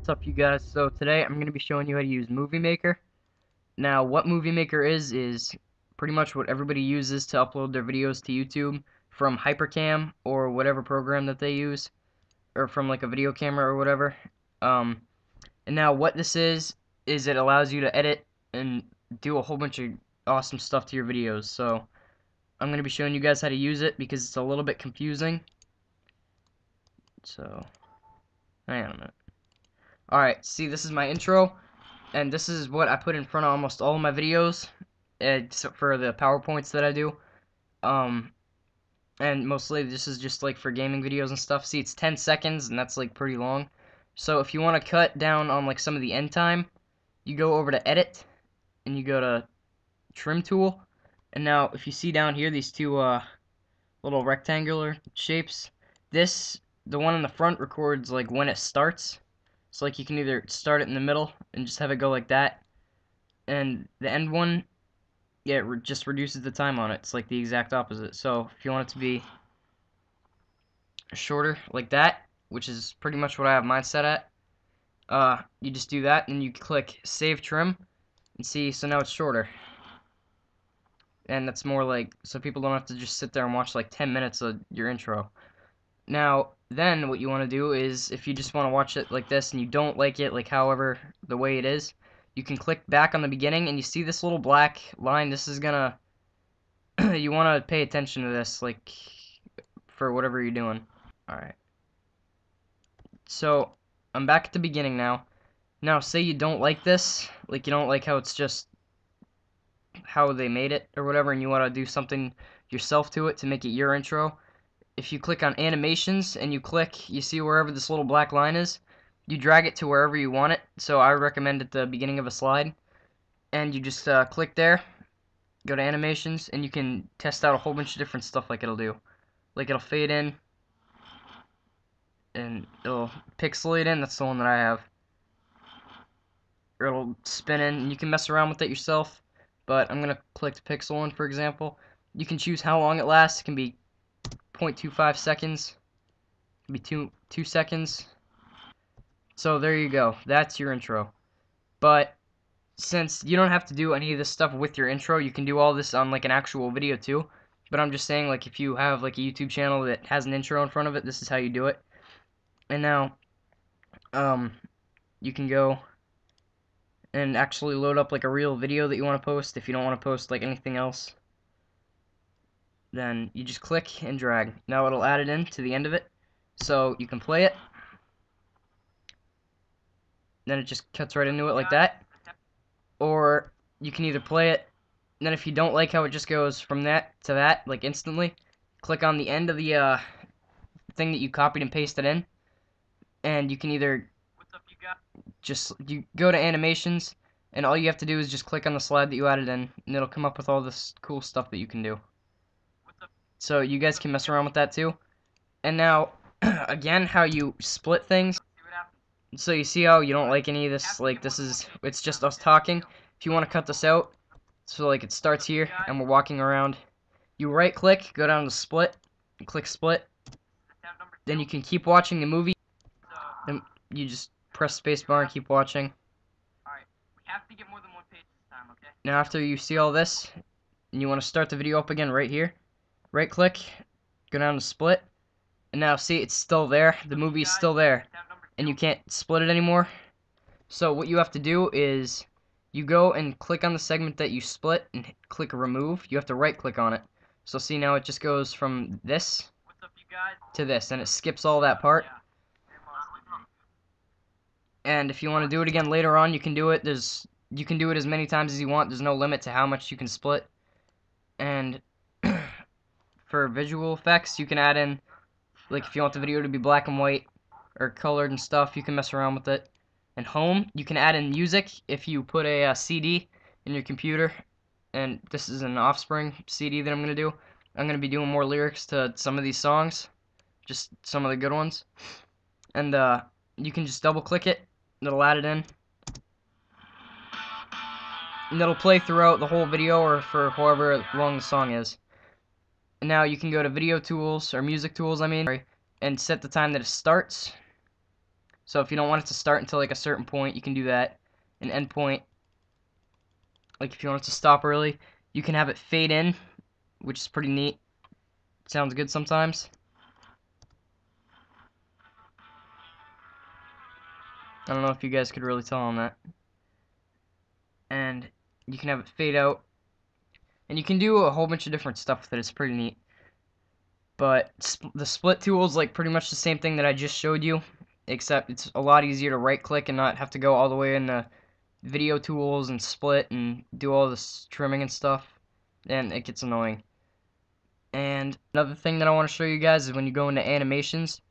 What's up, you guys? So today I'm going to be showing you how to use Movie Maker. Now what Movie Maker is pretty much what everybody uses to upload their videos to YouTube from Hypercam or whatever program that they use, or from like a video camera or whatever. And now what this is it allows you to edit and do a whole bunch of awesome stuff to your videos. So I'm going to be showing you guys how to use it because it's a little bit confusing. So hang on a minute. Alright, see, this is my intro, and this is what I put in front of almost all of my videos, except for the PowerPoints that I do. And mostly this is just like for gaming videos and stuff. See, it's 10 seconds, and that's like pretty long. So if you want to cut down on like some of the end time, you go over to Edit, and you go to Trim Tool. And now, if you see down here, these two little rectangular shapes, the one in the front records like when it starts. So like you can either start it in the middle and just have it go like that, and the end one, yeah, it just reduces the time on it. It's like the exact opposite. So if you want it to be shorter like that, which is pretty much what I have mine set at, you just do that, and you click Save Trim, and see, so now it's shorter. And that's more like, so people don't have to just sit there and watch like 10 minutes of your intro. Now, then what you want to do is, if you just want to watch it like this and you don't like it, like however the way it is, you can click back on the beginning, and you see this little black line. This is gonna, you want to pay attention to this, like, for whatever you're doing. Alright. So, I'm back at the beginning now. Now, say you don't like this, like you don't like how it's just how they made it or whatever, and you want to do something yourself to it to make it your intro. If you click on animations and you see wherever this little black line is, you drag it to wherever you want it. So I would recommend at the beginning of a slide, and you just click there, go to animations, and you can test out a whole bunch of different stuff like it'll do. Like it'll fade in, and it'll pixelate in, that's the one that I have. Or it'll spin in, and you can mess around with it yourself, but I'm going to click the pixel one, for example. You can choose how long it lasts. It can be 0.25 seconds, it can be 2 seconds. So there you go, that's your intro. But since you don't have to do any of this stuff with your intro, you can do all this on like an actual video too. But I'm just saying, like, if you have like a YouTube channel that has an intro in front of it, this is how you do it. And now you can go and actually load up like a real video that you want to post. If you don't want to post like anything else, then you just click and drag. Now it'll add it in to the end of it, so you can play it. Then it just cuts right into it like that. Or you can either play it, and then if you don't like how it just goes from that to that, like instantly, click on the end of the thing that you copied and pasted in, and you can either you go to animations, and all you have to do is just click on the slide that you added in, and it'll come up with all this cool stuff that you can do. So you guys can mess around with that too. And now, again, how you split things. So you see how you don't like any of this, like it's just us talking. If you want to cut this out, so like it starts here and we're walking around, you right click, go down to split, and click split. Then you can keep watching the movie, then you just press spacebar and keep watching. Alright, we have to get more than one page this time, okay? Now after you see all this, and you want to start the video up again right here, right click, go down to split, and now see, it's still there, the movie is still there, and you can't split it anymore. So what you have to do is, you go and click on the segment that you split, and click remove. You have to right click on it. So see, now it just goes from this to this, and it skips all that part. And if you want to do it again later on, you can do it. You can do it as many times as you want. There's no limit to how much you can split. And for visual effects, you can add in, like, if you want the video to be black and white or colored and stuff, you can mess around with it. And home, you can add in music if you put a CD in your computer. And this is an Offspring CD that I'm going to do. I'm going to be doing more lyrics to some of these songs, just some of the good ones. And you can just double click it, it'll add it in. And it'll play throughout the whole video, or for however long the song is. And now you can go to video tools, or music tools I mean, and set the time that it starts. So if you don't want it to start until like a certain point, you can do that. An end point, like if you want it to stop early, you can have it fade in, which is pretty neat. Sounds good sometimes. I don't know if you guys could really tell on that. And you can have it fade out. And you can do a whole bunch of different stuff with it. It's pretty neat. But the split tool is like pretty much the same thing that I just showed you, except it's a lot easier to right click and not have to go all the way into video tools and split and do all this trimming and stuff, and it gets annoying. And another thing that I want to show you guys is when you go into animations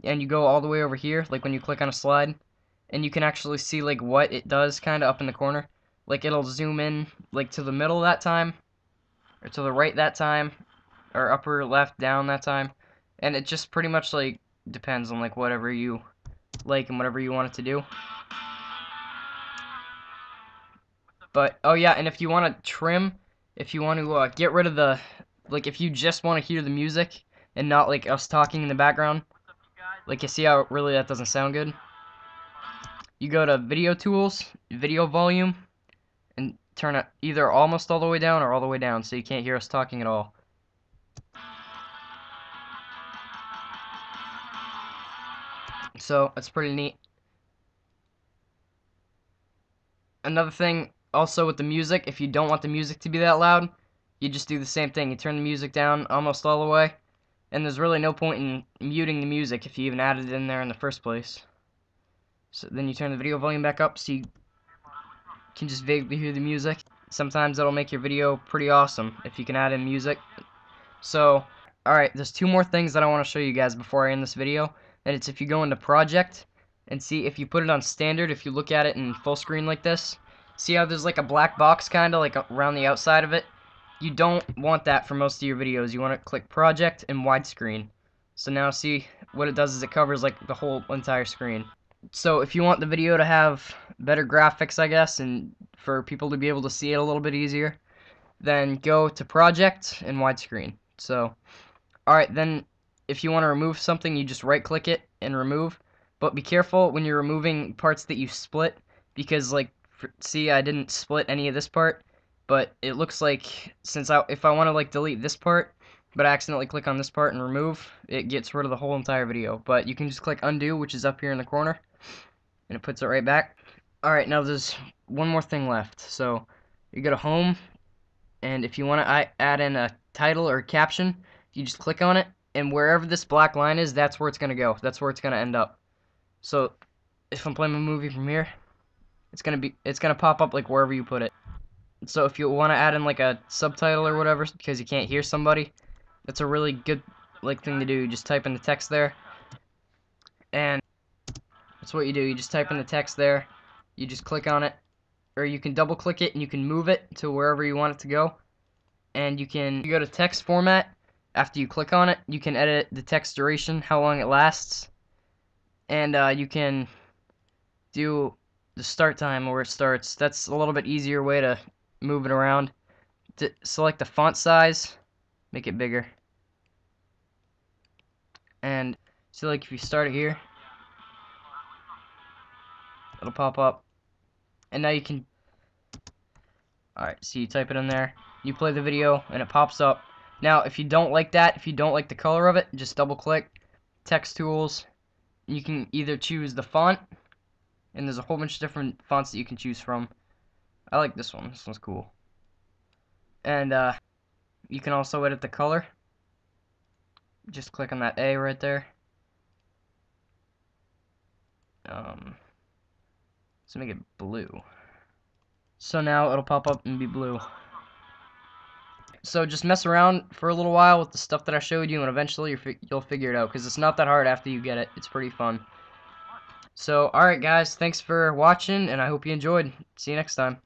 and you go all the way over here, like when you click on a slide, and you can actually see like what it does kind of up in the corner. Like it'll zoom in like to the middle that time, or to the right that time, or upper left down that time, and it just pretty much like depends on like whatever you like and whatever you want it to do. But oh yeah, and if you want to trim, if you want to get rid of the, like if you just want to hear the music and not like us talking in the background, like you see how really that doesn't sound good, you go to video tools, video volume, and turn it either almost all the way down or all the way down so you can't hear us talking at all. So that's pretty neat. Another thing also with the music, if you don't want the music to be that loud, you just do the same thing. You turn the music down almost all the way, and there's really no point in muting the music if you even added it in there in the first place. So then you turn the video volume back up so you can just vaguely hear the music. Sometimes that'll make your video pretty awesome if you can add in music. So, alright, there's two more things that I want to show you guys before I end this video, and it's if you go into project and see if you put it on standard, if you look at it in full screen like this, see how there's like a black box kind of like around the outside of it? You don't want that for most of your videos. You want to click project and widescreen. So now see what it does is it covers like the whole entire screen. So if you want the video to have better graphics, I guess, and for people to be able to see it a little bit easier, then go to project and widescreen. So, alright, then if you want to remove something, you just right click it and remove. But be careful when you're removing parts that you split, because like, see, I didn't split any of this part, but it looks like if I want to like delete this part, but I accidentally click on this part and remove, it gets rid of the whole entire video. But you can just click undo, which is up here in the corner, and it puts it right back. Alright, now there's one more thing left. So you go to home, and if you want to add in a title or a caption, you just click on it, and wherever this black line is, that's where it's going to go. That's where it's going to end up. So if I'm playing a movie from here, it's gonna pop up like wherever you put it. So if you want to add in like a subtitle or whatever because you can't hear somebody, that's a really good like thing to do. You just type in the text there, and that's what you do. You just type in the text there, you just click on it, or you can double click it and you can move it to wherever you want it to go. And you go to text format. After you click on it, you can edit the text duration, how long it lasts, and you can do the start time where it starts. That's a little bit easier way to move it around. Select the font size, make it bigger, and so like if you start it here, it'll pop up, and now you can, alright, so you type it in there, you play the video, and it pops up. Now if you don't like that, if you don't like the color of it, just double click text tools. You can either choose the font, and there's a whole bunch of different fonts that you can choose from. I like this one. This one's cool. And you can also edit the color. Just click on that A right there. Let's make it blue. So now it'll pop up and be blue. So just mess around for a little while with the stuff that I showed you, and eventually you'll figure it out, because it's not that hard after you get it. It's pretty fun. So, alright guys, thanks for watching, and I hope you enjoyed. See you next time.